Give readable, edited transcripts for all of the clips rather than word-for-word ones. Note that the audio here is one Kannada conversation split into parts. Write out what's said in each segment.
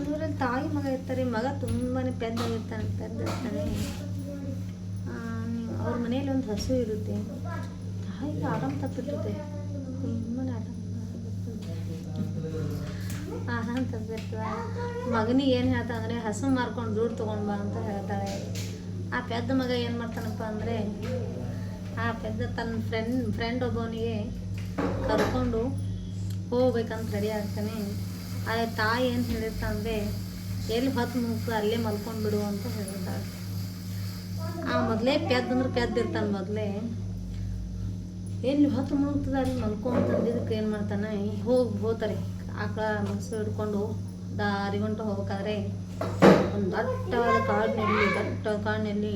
ನಮ್ಮೂರಲ್ಲಿ ತಾಯಿ ಮಗ ಇರ್ತಾರೆ, ಮಗ ತುಂಬಾ ಪೆದ್ದಿರ್ತಾನೆ. ಅವ್ರ ಮನೇಲಿ ಒಂದು ಹಸು ಇರುತ್ತೆ, ತಾಯಿಗೆ ಆರಾಮ ತಪ್ಪಿರ್ತದೆ, ತುಂಬಾ ಆರಾಮ ತಪ್ಪಿರ್ತದೆ. ಮಗನಿಗೆ ಏನು ಹೇಳ್ತಾ ಅಂದರೆ ಹಸು ಮಾರ್ಕೊಂಡು ದುಡ್ಡು ತೊಗೊಂಡು ಬಾ ಅಂತ ಹೇಳ್ತಾಳೆ. ಆ ಪೆದ್ದ ಮಗ ಏನು ಮಾಡ್ತಾನಪ್ಪ ಅಂದರೆ ಆ ಪೆದ್ದ ತನ್ನ ಫ್ರೆಂಡ್ ಒಬ್ಬವನಿಗೆ ಕರ್ಕೊಂಡು ಹೋಗ್ಬೇಕಂತ ರೆಡಿ ಆಗ್ತಾನೆ. ಆದರೆ ತಾಯಿ ಏನು ಹೇಳಿರ್ತಾ ಅಂದರೆ ಎಲ್ಲಿ ಹೊತ್ತು ಮುಗ್ದು ಅಲ್ಲೇ ಮಲ್ಕೊಂಡು ಬಿಡು ಅಂತ ಹೇಳಿರ್ತಾಳೆ. ಆ ಮೊದಲೇ ಪೆದ್ದಿರ್ತಾನೆ. ಮೊದಲೇ ಎಲ್ಲಿ ಹೊತ್ತು ಮುಗ್ತದೆ ಅಲ್ಲಿ ಮಲ್ಕೊಂತಂದಿದ್ದಕ್ಕೆ ಏನು ಮಾಡ್ತಾನೆ, ಹೋಗ್ತಾರೆ ಆಕಳ ಮಸು ಹಿಡ್ಕೊಂಡು ದಾರಿಗೊಂಟು ಹೋಗ್ಬೇಕಾದ್ರೆ ಒಂದು ದಟ್ಟವಾದ ಕಾಡಿನಲ್ಲಿ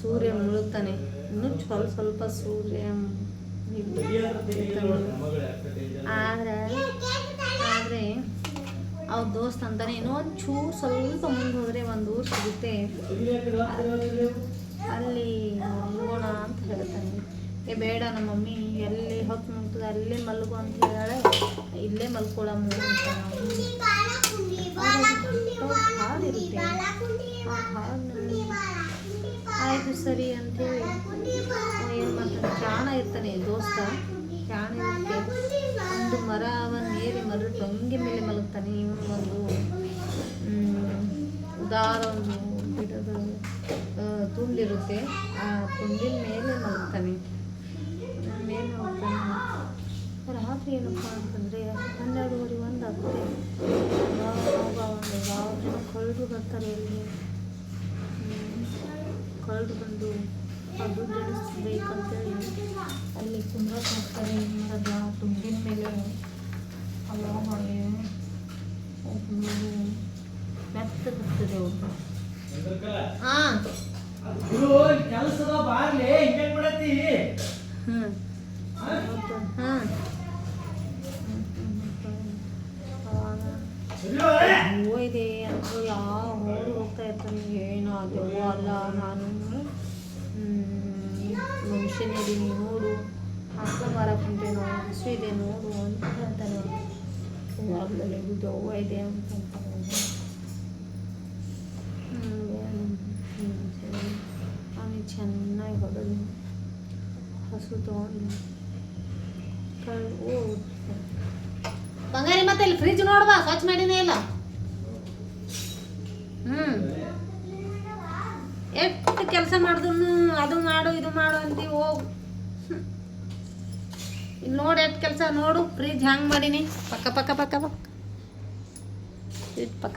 ಸೂರ್ಯ ಮುಳುಗ್ತಾನೆ. ಇನ್ನೂ ಸ್ವಲ್ಪ ಸೂರ್ಯ ಆದರೆ ಅವ್ರ ದೋಸ್ತ ಅಂತಾನೆ ಇನ್ನೂ ಒಂಚೂರು ಸ್ವಲ್ಪ ಮುಂದೆ ಹೋದರೆ ಒಂದು ಊರು ಸಿಗುತ್ತೆ, ಅಲ್ಲಿ ಮಲ್ಗೋಣ ಅಂತ ಹೇಳ್ತಾನೆ. ಬೇಡ ನಮ್ಮ ಮಮ್ಮಿ ಎಲ್ಲಿ ಹೊತ್ತು ಮುಗ್ತದೆ ಅಲ್ಲೇ ಮಲ್ಗು ಅಂತ ಹೇಳಾಳೆ, ಇಲ್ಲೇ ಮಲ್ಕೊಳ್ಳಮ್ಮ ಅಂತ. ಹಾಡಿರುತ್ತೆ, ಆ ಹಾಡಿನಲ್ಲಿ ಆಯಿತು ಸರಿ ಅಂಥೇಳಿ ಏನು ಮಾಡ್ತಾನೆ, ಚಾಣ ಇರ್ತಾನೆ ದೋಸ್ತ, ಚಾಣ ಇರುತ್ತೆ. ಒಂದು ಮರವನ್ನು ಏರಿ ಮರ ಟೊಂಗೆ ಮೇಲೆ ಮಲಗ್ತಾನೆ. ಇವನು ಒಂದು ಉದಾರ ಒಂದು ಗಿಡದ ತುಂಡಿರುತ್ತೆ, ಆ ತುಂಡಿನ ಮೇಲೆ ಮಲಗ್ತಾನೆ. ರಾತ್ರಿ ಏನಪ್ಪ ಅಂತಂದರೆ 12:30 1 ಆಗುತ್ತೆ. ಯಾವ ಜನ ಕಳ್ಳರು ಬರ್ತಾರೆ, ಅಲ್ಲಿ ಕಳ್ಳರು ಬಂದು ಅದು ಜಡಿಸ್ಬೇಕಂತೇಳಿ ಅಲ್ಲಿ ಕುಂದ್ರಕ್ಕೆ ಹೋಗ್ತಾರೆ. ಮರದ ತುಂಬಿನ ಮೇಲೆ ಹಾಗೆ ಮೆತ್ತ ಬರ್ತದೆ ಅವ್ರು. ಹಾಂ ಕೆಲಸದ ಬಾರ್ಲಿ ಹಿಂಗೆ ಮಾಡತ್ತಿ. ಹೂವು ಇದೆ ಅಂತ ಯಾವ ಹೋಗಿ ಹೋಗ್ತಾ ಇರ್ತಾನೆ. ಏನೋ ಅದು ಅಲ್ಲ, ನಾನು ಮನುಷ್ಯನೇ ಇದೀನಿ ನೋಡು, ಆಕಳ ಮಾರಕ್ಕೆ ಹೊಂಟೇನೋ, ಹಸು ಇದೆ ನೋಡು ಅಂತ ಹೇಳ್ತಾನೆ. ಹೊರಗಡೆ ಇದು ಹೂವು ಇದೆ ಅಂತ ಅವನಿಗೆ ಚೆನ್ನಾಗಿ ಹೊಡೆದು ಹಸು ತೊಗೊಂಡು ಬಂಗಾರಿ. ಮತ್ತೆ ಇಲ್ಲಿ ಫ್ರಿಜ್ ನೋಡ್ಬಾ, ಸ್ವಚ್ಛ ಮಾಡಿನೇ ಇಲ್ಲ. ಎಷ್ಟು ಕೆಲಸ ಮಾಡಿದ್ರು ಅದು ಮಾಡು ಇದು ಮಾಡು ಅಂತೀವಿ. ಹೋಗು ಇಲ್ಲಿ ನೋಡಿ, ಎಷ್ಟು ಕೆಲಸ ನೋಡು. ಫ್ರಿಜ್ ಹ್ಯಾಂಗೆ ಮಾಡೀನಿ, ಪಕ್ಕ ಫ್ರಿಜ್ ಪಕ್ಕ